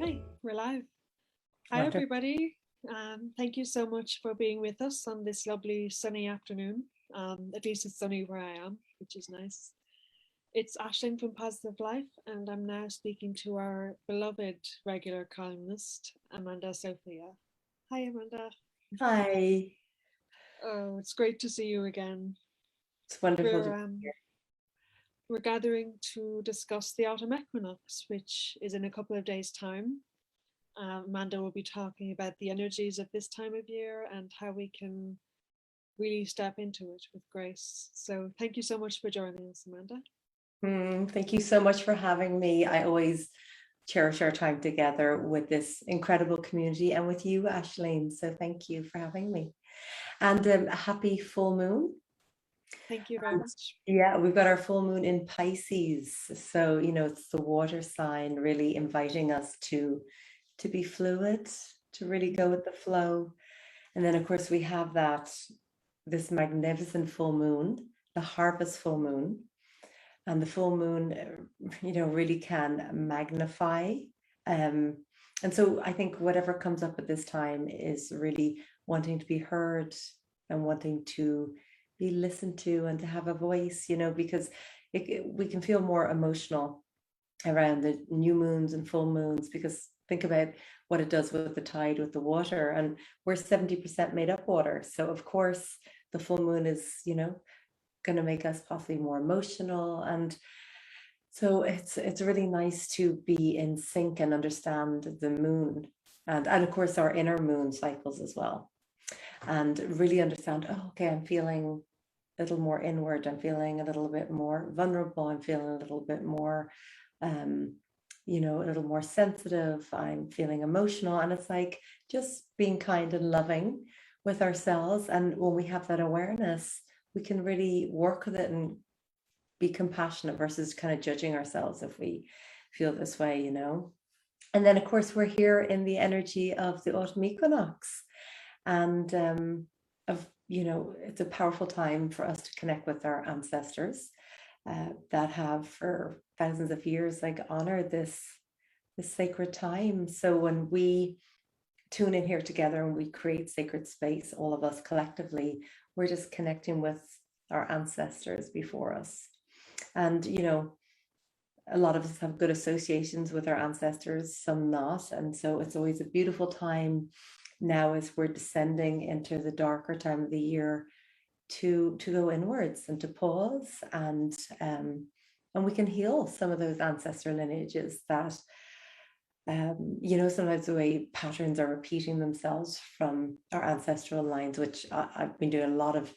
Okay, we're live. Hi, Wonderful. everybody. Thank you so much for being with us on this lovely sunny afternoon. At least it's sunny where I am, which is nice. It's Aisling from Positive Life, and I'm now speaking to our beloved regular columnist, Amanda Sophia. Hi, Amanda. Hi. Oh, it's great to see you again. It's wonderful to We're be um, we're gathering to discuss the autumn equinox, which is in a couple of days' time. Amanda will be talking about the energies of this time of year and how we can really step into it with grace. So thank you so much for joining us, Amanda. Thank you so much for having me. I always cherish our time together with this incredible community and with you, Aisling. So thank you for having me. And a happy full moon. Thank you very much. Yeah, we've got our full moon in Pisces. So, it's the water sign really inviting us to be fluid, to really go with the flow. And then, of course, we have this magnificent full moon, the harvest full moon. And the full moon, really can magnify. Um, and so I think whatever comes up at this time is really wanting to be heard and wanting to be listened to and to have a voice, because we can feel more emotional around the new moons and full moons, because think about what it does with the tide, with the water, and we're 70% made up water. So of course the full moon is, going to make us possibly more emotional. And so it's really nice to be in sync and understand the moon, and of course our inner moon cycles as well, and really understand, oh, okay, I'm feeling a little more inward, I'm feeling a little bit more vulnerable, I'm feeling a little bit more a little more sensitive, I'm feeling emotional. And it's like just being kind and loving with ourselves. And when we have that awareness, we can really work with it and be compassionate versus kind of judging ourselves if we feel this way, And then, of course, we're here in the energy of the autumn equinox. And it's a powerful time for us to connect with our ancestors that have for thousands of years honored this sacred time. So when we tune in here together and we create sacred space, all of us collectively, we're just connecting with our ancestors before us. And a lot of us have good associations with our ancestors, some not. And so it's always a beautiful time now as we're descending into the darker time of the year to go inwards and to pause, and we can heal some of those ancestral lineages that sometimes the way patterns are repeating themselves from our ancestral lines, which I've been doing a lot of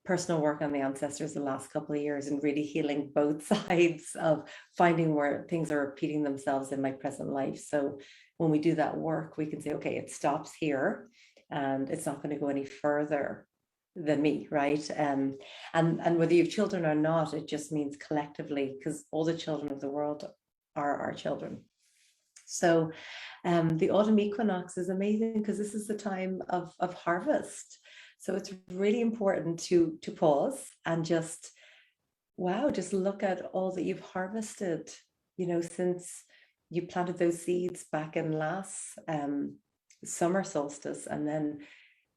personal work on the ancestors the last couple of years and really healing both sides of finding where things are repeating themselves in my present life. So when we do that work, we can say, okay, it stops here and it's not going to go any further than me, right? And whether you have children or not, it just means collectively, because all the children of the world are our children. So the autumn equinox is amazing because this is the time of harvest. So it's really important to pause and just look at all that you've harvested, since you planted those seeds back in last summer solstice, and then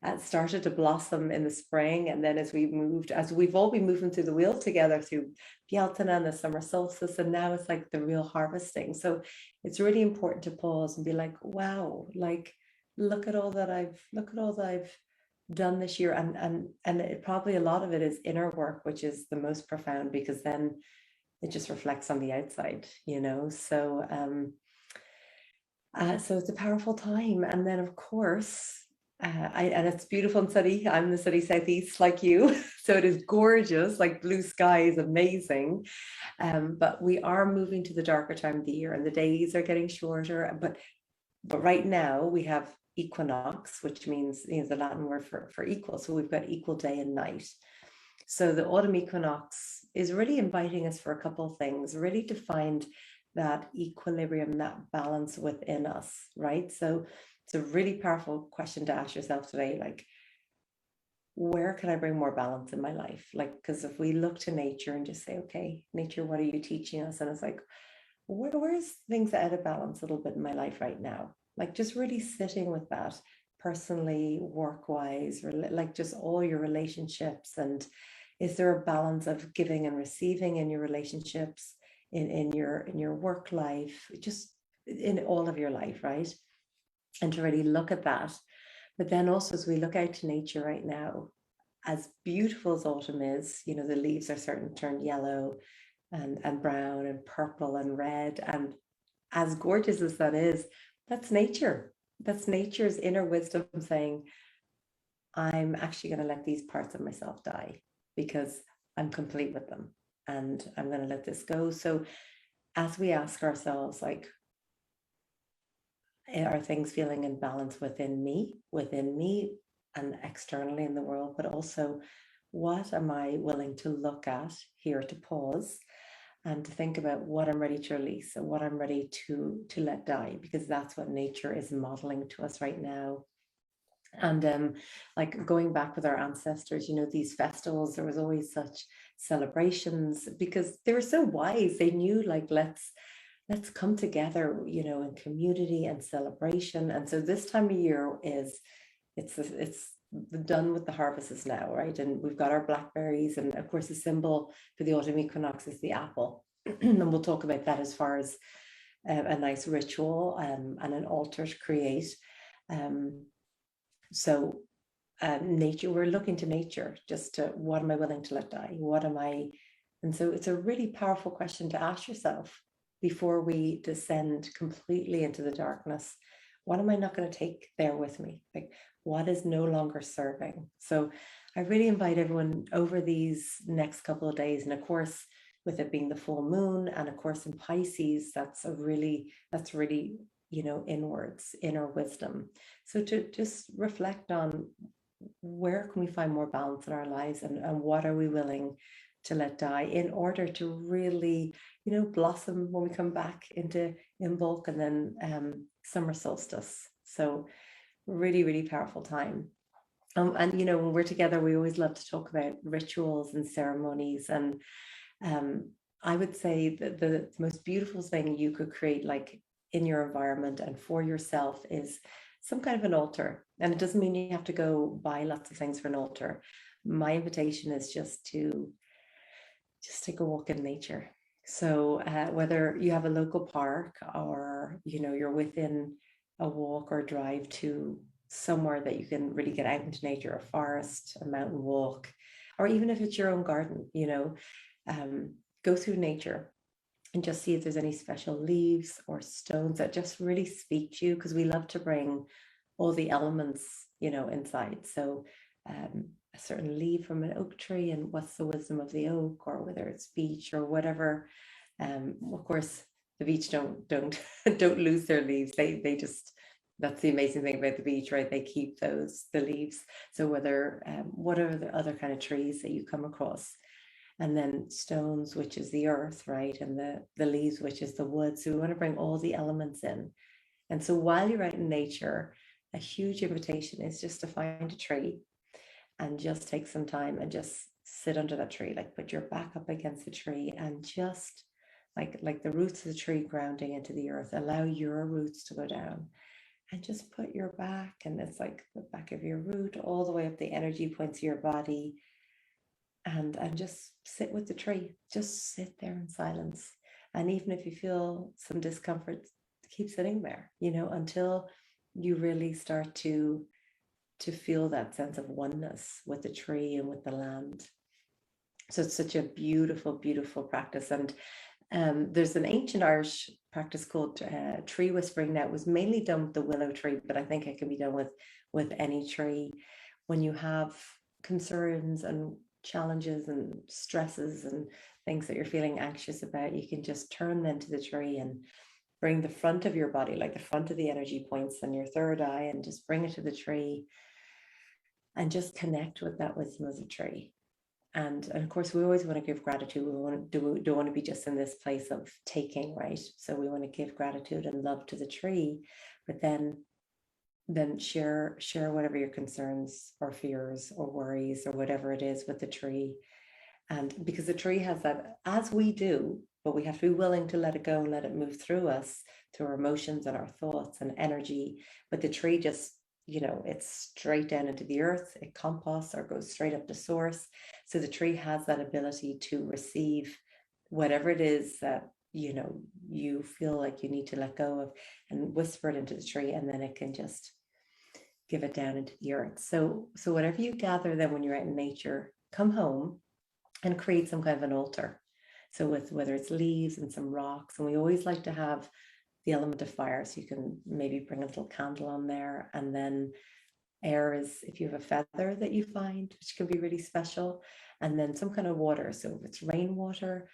it started to blossom in the spring. And then as we've all been moving through the wheel together through Beltane and the summer solstice, and now it's like the real harvesting. So it's really important to pause and be like, wow, look at all that I've done this year. And it probably, a lot of it is inner work, which is the most profound, because then it just reflects on the outside, so so it's a powerful time. And then of course and it's beautiful and sunny. I'm in the sunny southeast like you, so it is gorgeous, like blue sky is amazing. But we are moving to the darker time of the year, and the days are getting shorter. But right now we have equinox, which means the Latin word for equal. So we've got equal day and night. So the autumn equinox is really inviting us for a couple of things, really to find that equilibrium, that balance within us, right? So it's a really powerful question to ask yourself today, like, where can I bring more balance in my life? Like, because if we look to nature and just say, okay, nature, what are you teaching us? And it's like, where's things out of balance a little bit in my life right now? Like just really sitting with that personally, work-wise, like just all your relationships. And is there a balance of giving and receiving in your relationships, in your work life, just in all of your life, right? And to really look at that. But then also as we look out to nature right now, as beautiful as autumn is, you know, the leaves are starting to turn yellow and brown and purple and red. And as gorgeous as that is, that's nature. That's nature's inner wisdom saying, I'm actually going to let these parts of myself die because I'm complete with them and I'm going to let this go. So as we ask ourselves, like, are things feeling in balance within me and externally in the world, but also what am I willing to look at here, to pause and to think about what I'm ready to release and what I'm ready to let die, because that's what nature is modeling to us right now. And like going back with our ancestors, you know, these festivals, there was always such celebrations because they were so wise. They knew, like, let's come together, you know, in community and celebration. And so this time of year is, it's done with the harvests now, right? And we've got our blackberries, and of course the symbol for the autumn equinox is the apple. And we'll talk about that as far as a nice ritual and an altar to create. So nature, we're looking to nature, just to, what am I willing to let die? What am I? And so it's a really powerful question to ask yourself before we descend completely into the darkness. What am I not going to take there with me? Like, what is no longer serving? So I really invite everyone over these next couple of days. And of course, with it being the full moon, and of course in Pisces, that's really, you know, inwards, inner wisdom. So to just reflect on, where can we find more balance in our lives, and what are we willing to let die in order to really, you know, blossom when we come back into Imbolc and then summer solstice. So really, really powerful time. And you know, when we're together, we always love to talk about rituals and ceremonies. And I would say that the most beautiful thing you could create, like in your environment and for yourself, is some kind of an altar. And it doesn't mean you have to go buy lots of things for an altar. My invitation is just to take a walk in nature. So whether you have a local park, or, you know, you're within a walk or drive to somewhere that you can really get out into nature, a forest, a mountain walk, or even if it's your own garden, you know, go through nature and just see if there's any special leaves or stones that just really speak to you, because we love to bring all the elements, you know, inside. So a certain leaf from an oak tree, and what's the wisdom of the oak, or whether it's beech or whatever. Of course, the beech don't don't lose their leaves. They just, that's the amazing thing about the beech, right? They keep the leaves. So whether what are the other kind of trees that you come across, and then stones, which is the earth, right? And the leaves, which is the wood. So we want to bring all the elements in. And so while you're out in nature, a huge invitation is just to find a tree and just take some time and just sit under that tree, like put your back up against the tree, and just like the roots of the tree grounding into the earth, allow your roots to go down, and just put your back, and it's like the back of your root all the way up the energy points of your body, and just sit with the tree. Just sit there in silence. And even if you feel some discomfort, keep sitting there, you know, until you really start to feel that sense of oneness with the tree and with the land. So it's such a beautiful, beautiful practice. And there's an ancient Irish practice called tree whispering. Now, it was mainly done with the willow tree, but I think it can be done with any tree. When you have concerns and challenges and stresses and things that you're feeling anxious about, you can just turn them to the tree and bring the front of your body, like the front of the energy points and your third eye, and just bring it to the tree and just connect with that wisdom of the tree. And of course, we always want to give gratitude. Don't want to be just in this place of taking, right? So we want to give gratitude and love to the tree, but then share whatever your concerns or fears or worries or whatever it is with the tree. And because the tree has that, as we do, but we have to be willing to let it go and let it move through us, through our emotions and our thoughts and energy. But the tree just, it's straight down into the earth. It composts or goes straight up to source. So the tree has that ability to receive whatever it is that, you feel like you need to let go of, and whisper it into the tree, and then it can just give it down into the earth. So whatever you gather then when you're out in nature, come home and create some kind of an altar. So with whether it's leaves and some rocks, and we always like to have the element of fire, so you can maybe bring a little candle on there, and then air is, if you have a feather that you find, which can be really special, and then some kind of water. So if it's rainwater,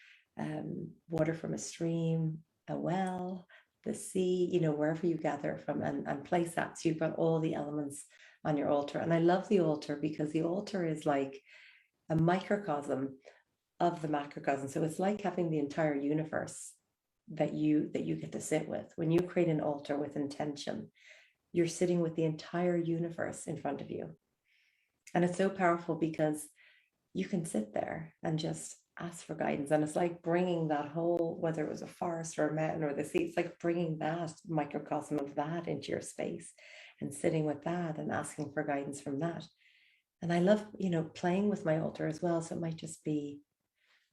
water from a stream, a well, the sea, wherever you gather from, and place that. So you've got all the elements on your altar. And I love the altar because the altar is like a microcosm of the macrocosm. So it's like having the entire universe that you get to sit with. When you create an altar with intention, you're sitting with the entire universe in front of you. And it's so powerful because you can sit there and just ask for guidance. And it's like bringing that whole, whether it was a forest or a mountain or the sea, it's like bringing that microcosm of that into your space and sitting with that and asking for guidance from that. And I love, playing with my altar as well. So it might just be,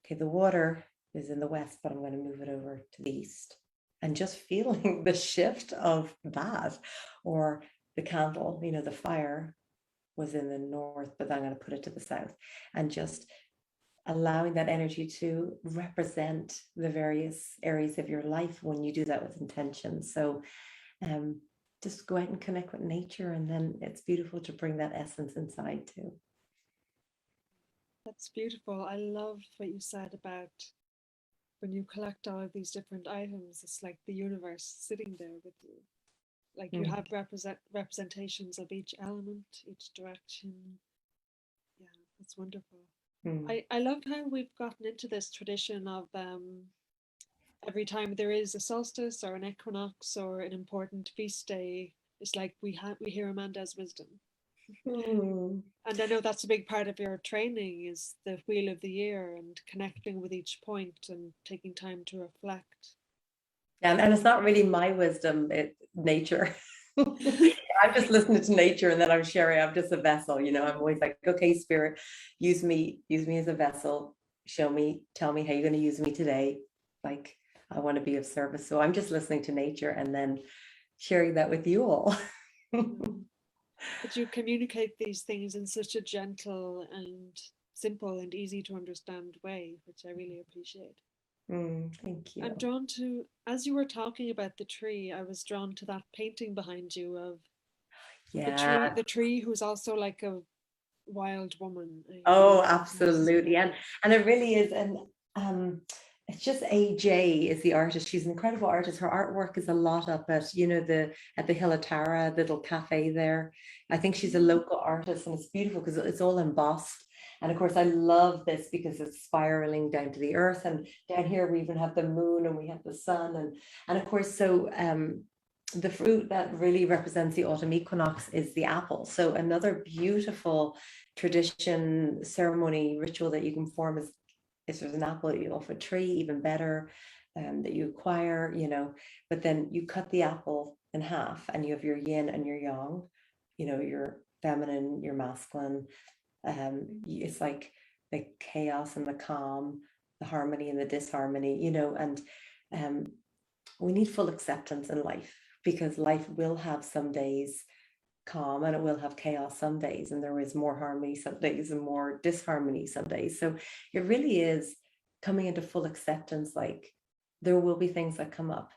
okay, the water is in the west, but I'm going to move it over to the east. And just feeling the shift of that. Or the candle, the fire was in the north, but I'm going to put it to the south. And just allowing that energy to represent the various areas of your life when you do that with intention. So just go out and connect with nature, and then it's beautiful to bring that essence inside too. That's beautiful. I love what you said about when you collect all of these different items, it's like the universe sitting there with you. Like you have representations of each element, each direction. Yeah, that's wonderful. I love how we've gotten into this tradition of every time there is a solstice or an equinox or an important feast day, it's like we hear Amanda's wisdom. And I know that's a big part of your training is the wheel of the year and connecting with each point and taking time to reflect. And it's not really my wisdom, it's nature. I'm just listening to nature, and then I'm sharing. I'm just a vessel, I'm always like, okay, spirit, use me as a vessel. Show me, tell me how you're going to use me today. Like, I want to be of service. So I'm just listening to nature and then sharing that with you all. But you communicate these things in such a gentle and simple and easy to understand way, which I really appreciate. Thank you. I'm drawn to, as you were talking about the tree, I was drawn to that painting behind you of the tree who's also like a wild woman. Oh, absolutely. And it really is. And it's just AJ is the artist. She's an incredible artist. Her artwork is a lot up at, at the Hill of Tara, little cafe there. I think she's a local artist, and it's beautiful because it's all embossed. And of course, I love this because it's spiraling down to the earth. And down here, we even have the moon and we have the sun. And of course, so the fruit that really represents the autumn equinox is the apple. So another beautiful tradition, ceremony, ritual that you can form is if there's an apple off a tree, even better, that you acquire, but then you cut the apple in half and you have your yin and your yang, your feminine, your masculine. It's like the chaos and the calm, the harmony and the disharmony, and we need full acceptance in life, because life will have some days calm and it will have chaos some days, and there is more harmony some days and more disharmony some days. So it really is coming into full acceptance. Like, there will be things that come up,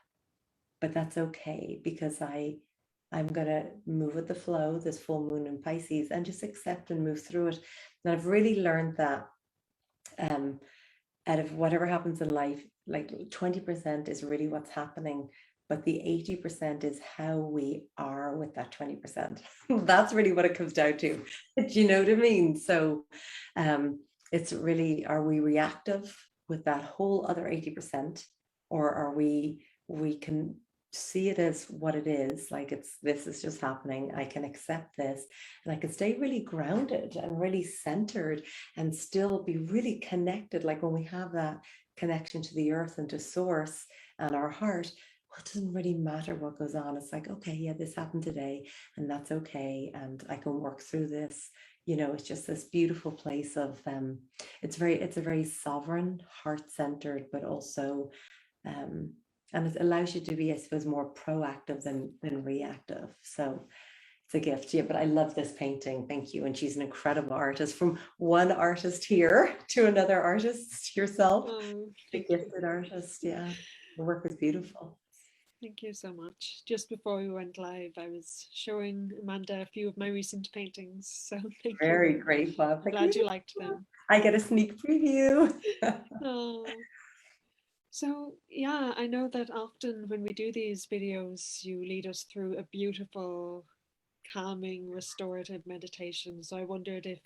but that's okay, because I'm gonna move with the flow, this full moon in Pisces, and just accept and move through it. And I've really learned that out of whatever happens in life, like 20% is really what's happening, but the 80% is how we are with that 20%. That's really what it comes down to. Do you know what I mean? So it's really, are we reactive with that whole other 80%, or are we can see it as what it is, like this is just happening, I can accept this, and I can stay really grounded and really centered and still be really connected. Like when we have that connection to the earth and to source and our heart, well, it doesn't really matter what goes on. It's like, okay, yeah, this happened today and that's okay. And I can work through this. You know, it's just this beautiful place of, it's a very sovereign, heart-centered, but also, and it allows you to be, I suppose, more proactive than reactive. So it's a gift. Yeah, but I love this painting. Thank you. And she's an incredible artist, from one artist here to another artist, yourself, a gifted artist. Yeah, the work is beautiful. Thank you so much. Just before we went live, I was showing Amanda a few of my recent paintings. So thank Very you. grateful. I'm glad you liked them. I get a sneak preview. Oh. So yeah, I know that often when we do these videos, you lead us through a beautiful, calming, restorative meditation. So I wondered if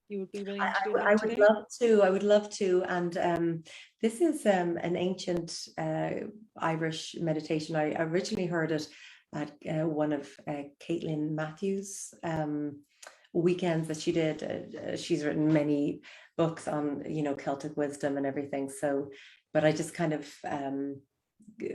you would be willing to do that I would today. love to. I would love to. And this is an ancient Irish meditation. I originally heard it at one of Caitlin Matthews' weekends that she did. She's written many books on, you know, Celtic wisdom and everything. So, but I just kind of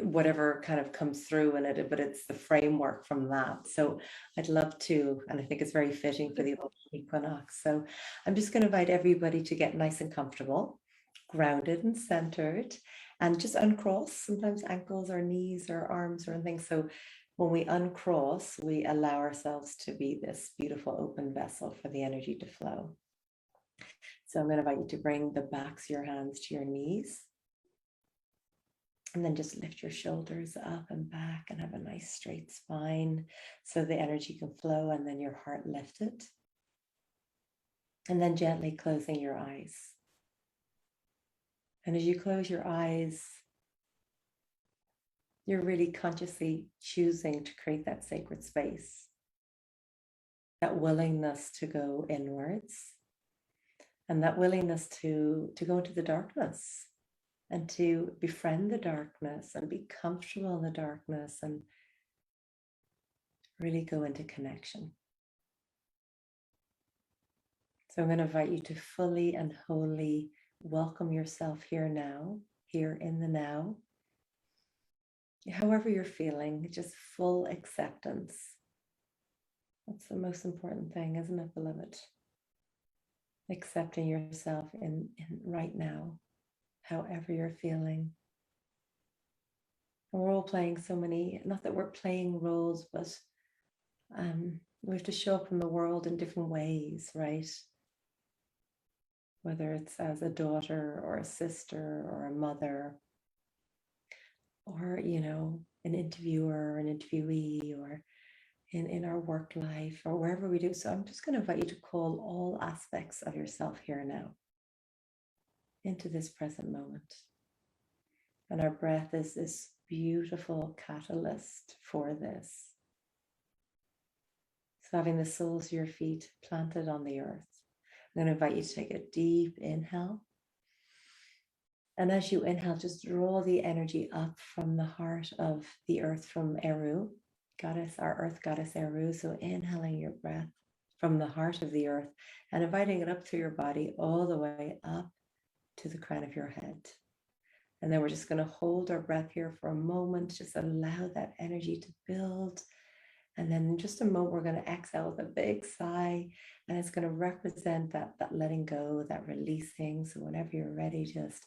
whatever kind of comes through in it, but it's the framework from that. So I'd love to, and I think it's very fitting for the autumn equinox. So I'm just going to invite everybody to get nice and comfortable, grounded and centered, and just uncross sometimes ankles or knees or arms or anything. So when we uncross, we allow ourselves to be this beautiful open vessel for the energy to flow. So I'm going to invite you to bring the backs of your hands to your knees. And then just lift your shoulders up and back and have a nice straight spine so the energy can flow, and then your heart lifted. And then gently closing your eyes. And as you close your eyes, you're really consciously choosing to create that sacred space, that willingness to go inwards, and that willingness to go into the darkness, and to befriend the darkness and be comfortable in the darkness and really go into connection. So I'm going to invite you to fully and wholly welcome yourself here now, here in the now. However you're feeling, just full acceptance. That's the most important thing, isn't it, beloved? Accepting yourself in right now, however you're feeling. And we're all playing so many, not that we're playing roles, but we have to show up in the world in different ways, right? Whether it's as a daughter or a sister or a mother, or, you know, an interviewer or an interviewee, or in our work life or wherever we do. So I'm just going to invite you to call all aspects of yourself here now into this present moment. And our breath is this beautiful catalyst for this. So having the soles of your feet planted on the earth, I'm going to invite you to take a deep inhale. And as you inhale, just draw the energy up from the heart of the earth, from Eru, goddess, our earth goddess Eru. So inhaling your breath from the heart of the earth and inviting it up through your body all the way up to the crown of your head. And then we're just going to hold our breath here for a moment, just allow that energy to build. And then in just a moment, we're going to exhale with a big sigh, and it's going to represent that letting go, that releasing. So whenever you're ready, just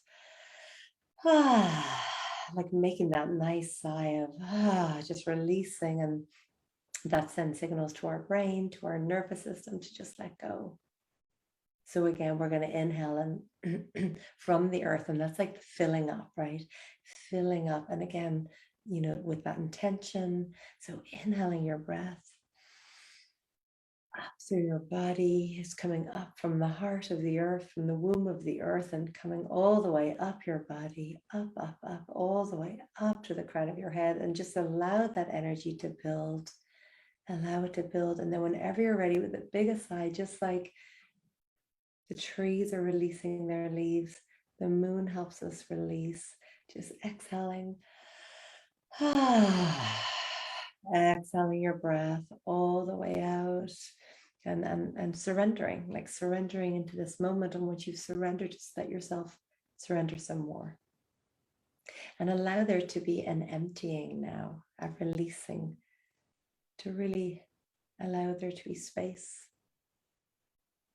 like making that nice sigh of just releasing, and that sends signals to our brain, to our nervous system to just let go. So again, we're going to inhale and from the earth, and that's like filling up, right? Filling up. And again, you know, with that intention. So inhaling your breath up through your body is coming up from the heart of the earth, from the womb of the earth, and coming all the way up your body, up, up, up, all the way up to the crown of your head. And just allow that energy to build. Allow it to build. And then whenever you're ready, with the biggest sigh, just like the trees are releasing their leaves, the moon helps us release. Just exhaling. Exhaling your breath all the way out, and surrendering, like surrendering into this moment in which you've surrendered. Just let yourself surrender some more. And allow there to be an emptying now, a releasing, to really allow there to be space.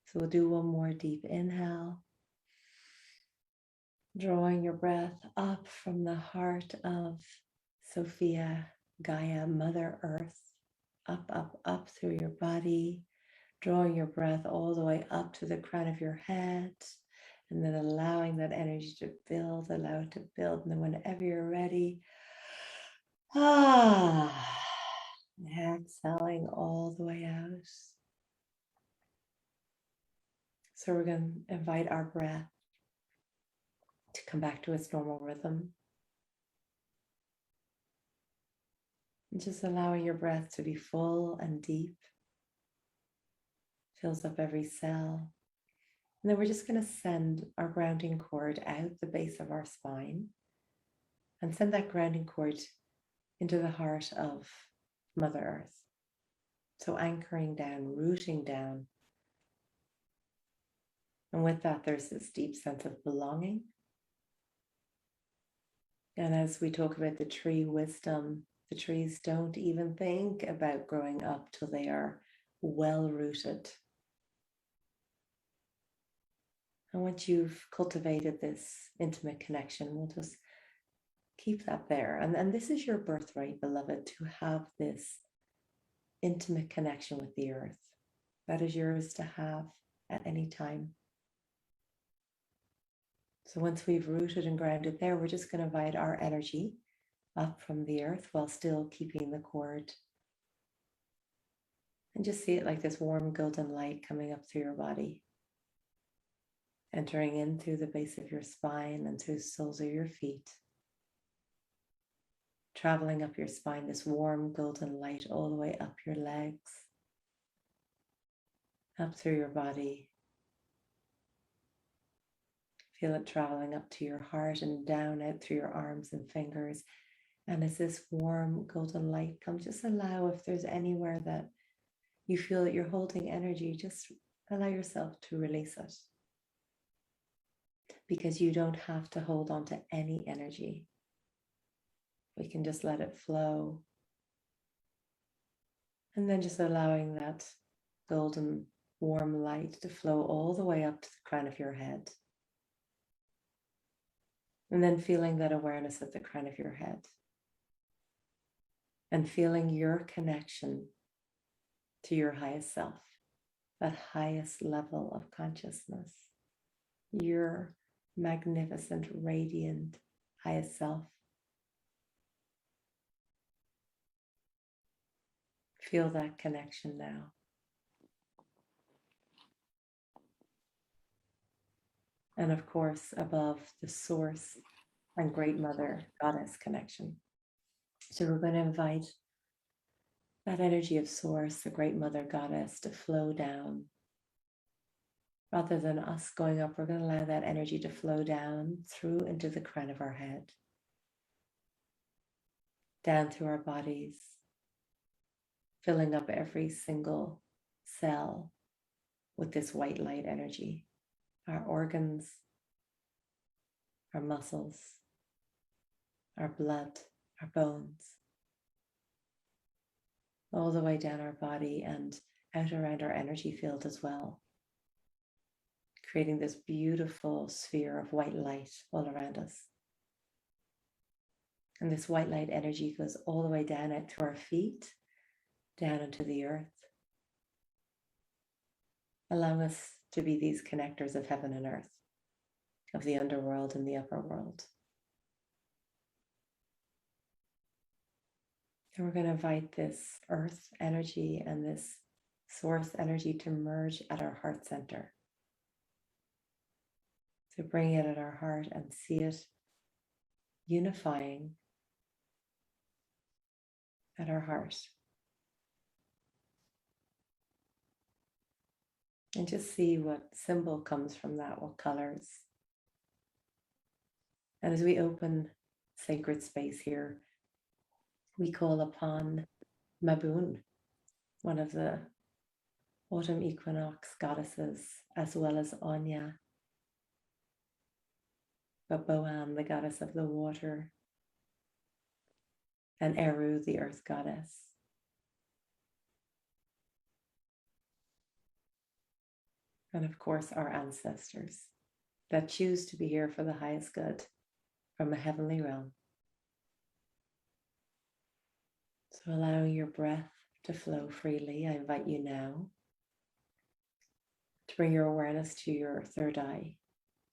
So we'll do one more deep inhale, drawing your breath up from the heart of Sophia, Gaia, Mother Earth, up through your body, drawing your breath all the way up to the crown of your head, and then allowing that energy to build, allow it to build. And then whenever you're ready, exhaling all the way out. So we're going to invite our breath to come back to its normal rhythm. And just allowing your breath to be full and deep, fills up every cell. And then we're just going to send our grounding cord out the base of our spine and send that grounding cord into the heart of Mother Earth. So anchoring down, rooting down. And with that, there's this deep sense of belonging. And as we talk about the tree wisdom, the trees don't even think about growing up till they are well rooted. And once you've cultivated this intimate connection, we'll just keep that there. And this is your birthright, beloved, to have this intimate connection with the earth. That is yours to have at any time. So once we've rooted and grounded there, we're just going to invite our energy up from the earth while still keeping the cord. And just see it like this warm golden light coming up through your body, entering in through the base of your spine and through the soles of your feet, traveling up your spine, this warm golden light all the way up your legs, up through your body. Feel it traveling up to your heart and down out through your arms and fingers. And as this warm golden light comes, just allow, if there's anywhere that you feel that you're holding energy, just allow yourself to release it. Because you don't have to hold on to any energy. We can just let it flow. And then just allowing that golden warm light to flow all the way up to the crown of your head. And then feeling that awareness at the crown of your head. And feeling your connection to your highest self, that highest level of consciousness, your magnificent, radiant highest self. Feel that connection now. And of course, above, the source and great mother goddess connection. So we're going to invite that energy of source, the great mother goddess, to flow down. Rather than us going up, we're going to allow that energy to flow down through into the crown of our head, down through our bodies, filling up every single cell with this white light energy. Our organs, our muscles, our blood, our bones, all the way down our body and out around our energy field as well, creating this beautiful sphere of white light all around us. And this white light energy goes all the way down out to our feet, down into the earth, allowing us to be these connectors of heaven and earth, of the underworld and the upper world. And we're going to invite this earth energy and this source energy to merge at our heart center. So bring it at our heart and see it unifying at our heart. And just see what symbol comes from that, what colors. And as we open sacred space here, we call upon Mabun, one of the Autumn Equinox goddesses, as well as Anya. but Boan, the goddess of the water, and Eru, the earth goddess. And of course, our ancestors that choose to be here for the highest good from a heavenly realm. So allowing your breath to flow freely, I invite you now to bring your awareness to your third eye,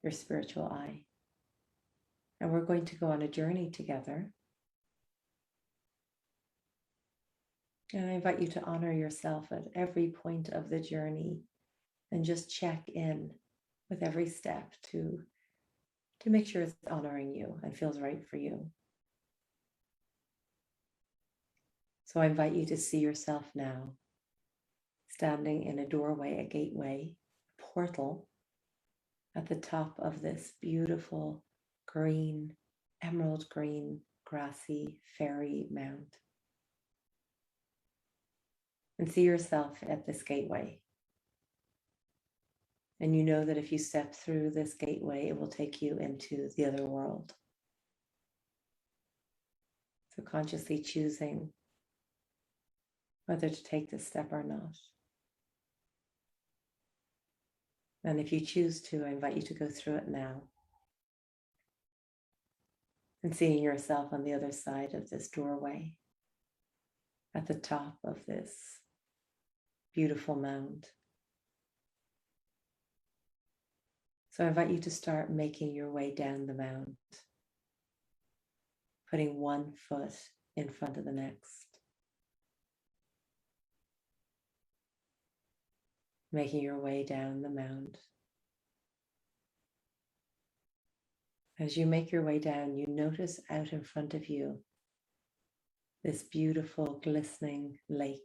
your spiritual eye. And we're going to go on a journey together. And I invite you to honor yourself at every point of the journey and just check in with every step to make sure it's honoring you and feels right for you. So I invite you to see yourself now standing in a doorway, a gateway, a portal at the top of this beautiful green, emerald green, grassy fairy mound. And see yourself at this gateway. And you know that if you step through this gateway, it will take you into the other world. So consciously choosing whether to take this step or not. And if you choose to, I invite you to go through it now. And seeing yourself on the other side of this doorway, at the top of this beautiful mound. So I invite you to start making your way down the mound, putting one foot in front of the next, making your way down the mound. As you make your way down, you notice out in front of you this beautiful, glistening lake.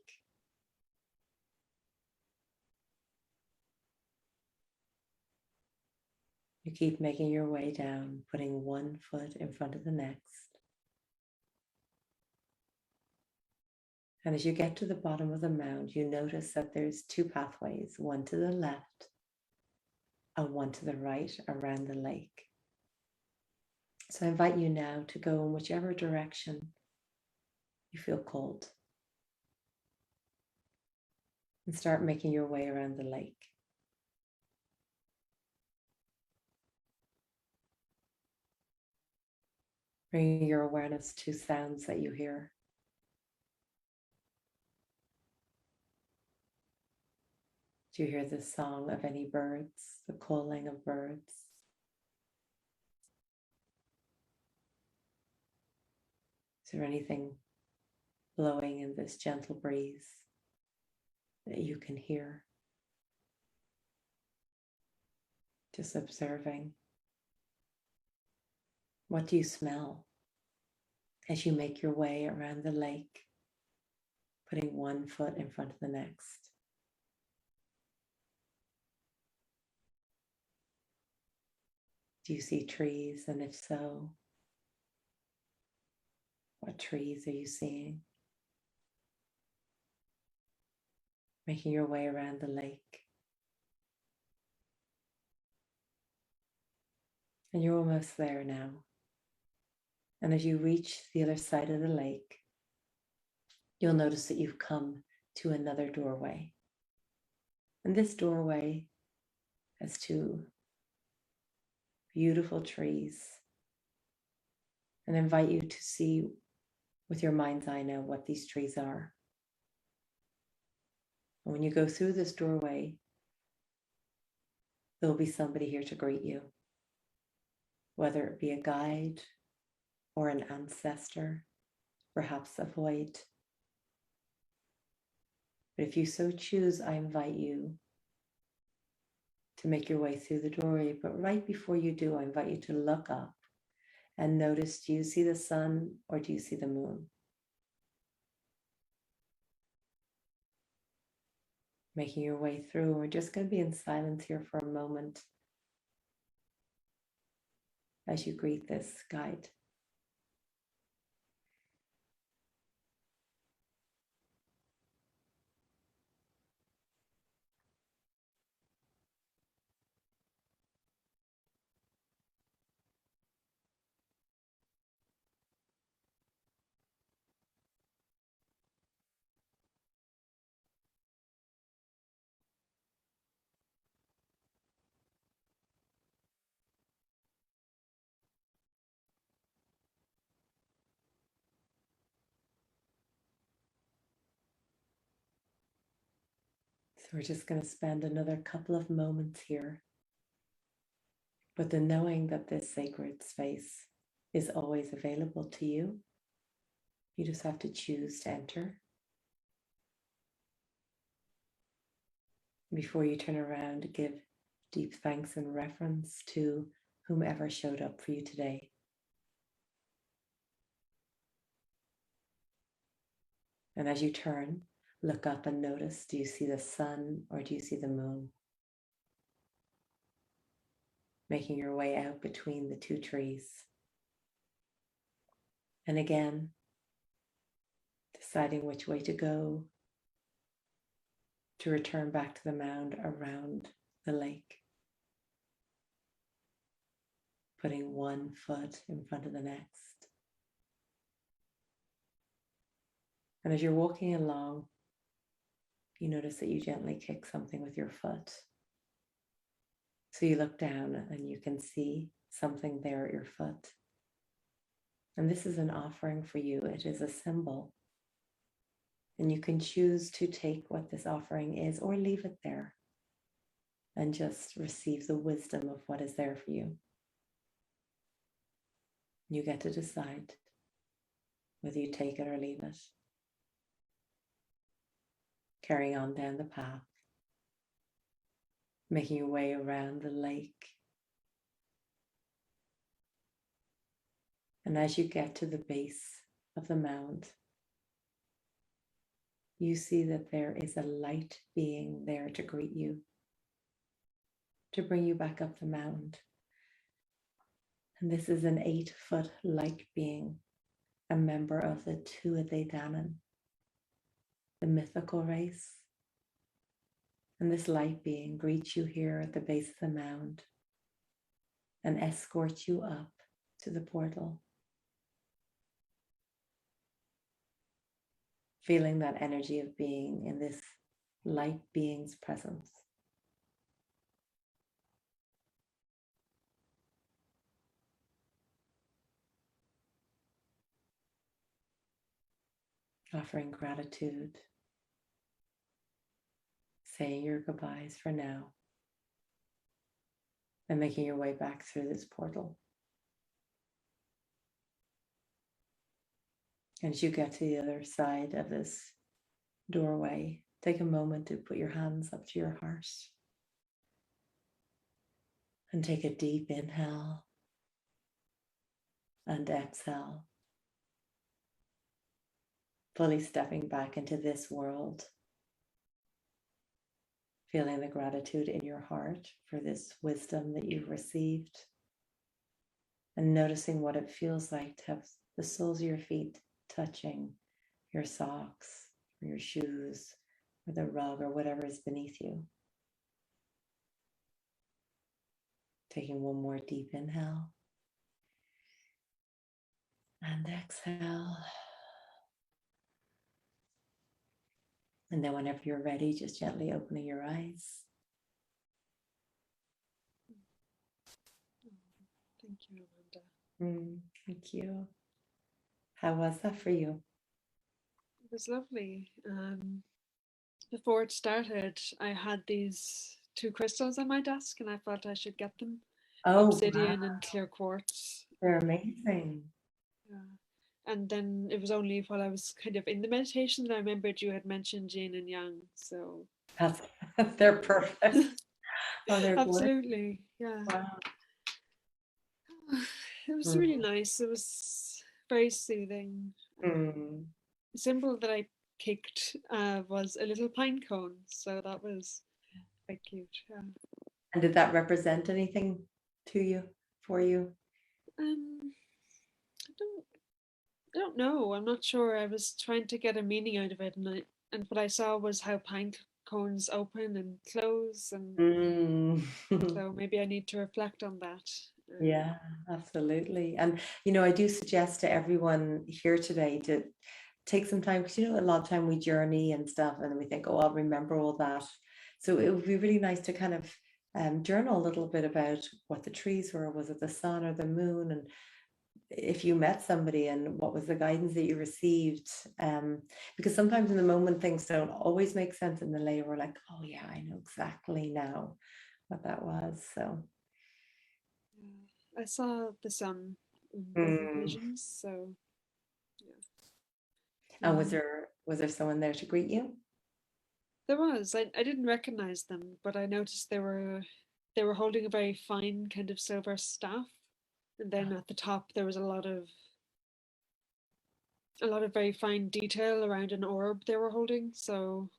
You keep making your way down, putting one foot in front of the next. And as you get to the bottom of the mound, you notice that there's two pathways, one to the left and one to the right around the lake. So I invite you now to go in whichever direction you feel called and start making your way around the lake. Bringing your awareness to sounds that you hear. Do you hear the song of any birds, the calling of birds? Is there anything blowing in this gentle breeze that you can hear? Just observing. What do you smell as you make your way around the lake, putting one foot in front of the next? Do you see trees? And if so, what trees are you seeing? Making your way around the lake. And you're almost there now. And as you reach the other side of the lake, you'll notice that you've come to another doorway. And this doorway has two beautiful trees. And I invite you to see with your mind's eye now what these trees are. And when you go through this doorway, there'll be somebody here to greet you, whether it be a guide or an ancestor, perhaps a void. But if you so choose, I invite you to make your way through the doorway. But right before you do, I invite you to look up and notice, do you see the sun or do you see the moon? Making your way through. We're just going to be in silence here for a moment as you greet this guide. So we're just going to spend another couple of moments here with the knowing that this sacred space is always available to you. You just have to choose to enter. Before you turn around, give deep thanks and reverence to whomever showed up for you today. And as you turn, look up and notice, do you see the sun or do you see the moon? Making your way out between the two trees. And again, deciding which way to go, to return back to the mound around the lake. Putting one foot in front of the next. And as you're walking along, you notice that you gently kick something with your foot. So you look down and you can see something there at your foot. And this is an offering for you. It is a symbol. And you can choose to take what this offering is or leave it there and just receive the wisdom of what is there for you. You get to decide whether you take it or leave it. Carrying on down the path, making your way around the lake. And as you get to the base of the mound, you see that there is a light being there to greet you, to bring you back up the mound. And this is an 8-foot light being, a member of the Tuatha Danann, the mythical race. And this light being greets you here at the base of the mound and escorts you up to the portal. Feeling that energy of being in this light being's presence. Offering gratitude. Saying your goodbyes for now. And making your way back through this portal. As you get to the other side of this doorway, take a moment to put your hands up to your heart. And take a deep inhale and exhale. Fully stepping back into this world. Feeling the gratitude in your heart for this wisdom that you've received. And noticing what it feels like to have the soles of your feet touching your socks or your shoes or the rug or whatever is beneath you. Taking one more deep inhale and exhale. And then whenever you're ready, just gently opening your eyes. Thank you, Amanda. Thank you. How was that for you? It was lovely. Before it started, I had these 2 crystals on my desk and I thought I should get them. Oh, Obsidian wow. and clear quartz. They're amazing. Yeah. And then it was only while I was kind of in the meditation that I remembered you had mentioned yin and yang. So they're perfect. Oh, they're absolutely. Yeah. wow. It was really nice. It was very soothing. The symbol that I kicked was a little pine cone. So that was quite cute. Yeah. And did that represent anything to you, for you? I don't know. I'm not sure. I was trying to get a meaning out of it, and what I saw was how pine cones open and close, and so maybe I need to reflect on that. Yeah, absolutely. And I do suggest to everyone here today to take some time, because a lot of time we journey and stuff and we think, oh, I'll remember all that. So it would be really nice to kind of journal a little bit about what the trees were. Was it the sun or the moon? And if you met somebody and what was the guidance that you received. Because sometimes in the moment things don't always make sense, and then later we're like, oh yeah, I know exactly now what that was. So I saw the sun in both mm. occasions, so yeah. And was there someone there to greet you? There was. I didn't recognize them, but I noticed they were holding a very fine kind of silver staff, and then at the top there was a lot of very fine detail around an orb they were holding. So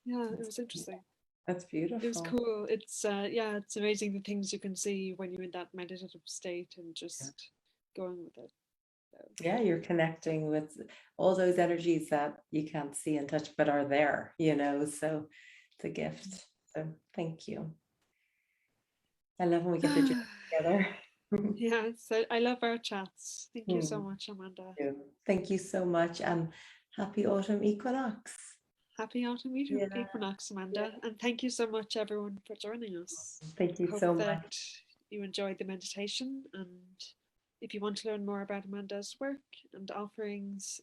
yeah, it was interesting. That's It was beautiful. cool. It's amazing the things you can see when you're in that meditative state and Yeah. just going with it. So, Yeah, you're connecting with all those energies that you can't see and touch but are there, so it's a gift. So thank you. I love when we get to join together. yeah, so I love our chats. Thank you so Hmm. much, Amanda. Thank you so much, and happy autumn equinox. Happy autumn Yeah, equinox, yeah. Amanda. And thank you so much, everyone, for joining us. Thank you Hope so that much. you enjoyed the meditation. And if you want to learn more about Amanda's work and offerings,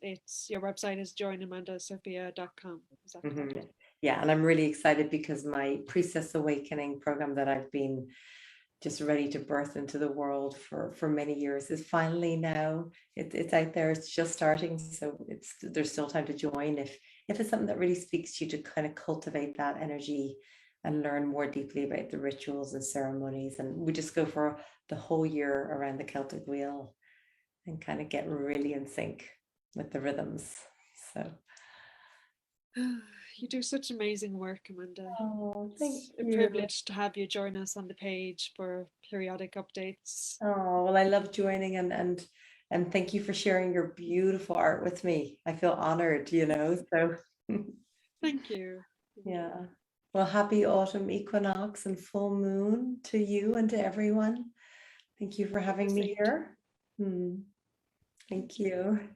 your website is joinamandasophia.com. Is that Mhm. correct? Yeah, and I'm really excited because my Priestess Awakening program that I've been just ready to birth into the world for many years is finally now it's out there. It's just starting, so there's still time to join if it's something that really speaks to you, to kind of cultivate that energy and learn more deeply about the rituals and ceremonies. And we just go for the whole year around the Celtic wheel and kind of get really in sync with the rhythms. So You do such amazing work, Amanda. oh, thank It's a you. privilege to have you join us on the page for periodic updates. Oh, well, I love joining, and thank you for sharing your beautiful art with me. I feel honored, so Thank you. Thank you. yeah. Well, happy autumn equinox and full moon to you and to everyone. Thank you for The having me same to you. here. Hmm. Thank Thank you. you.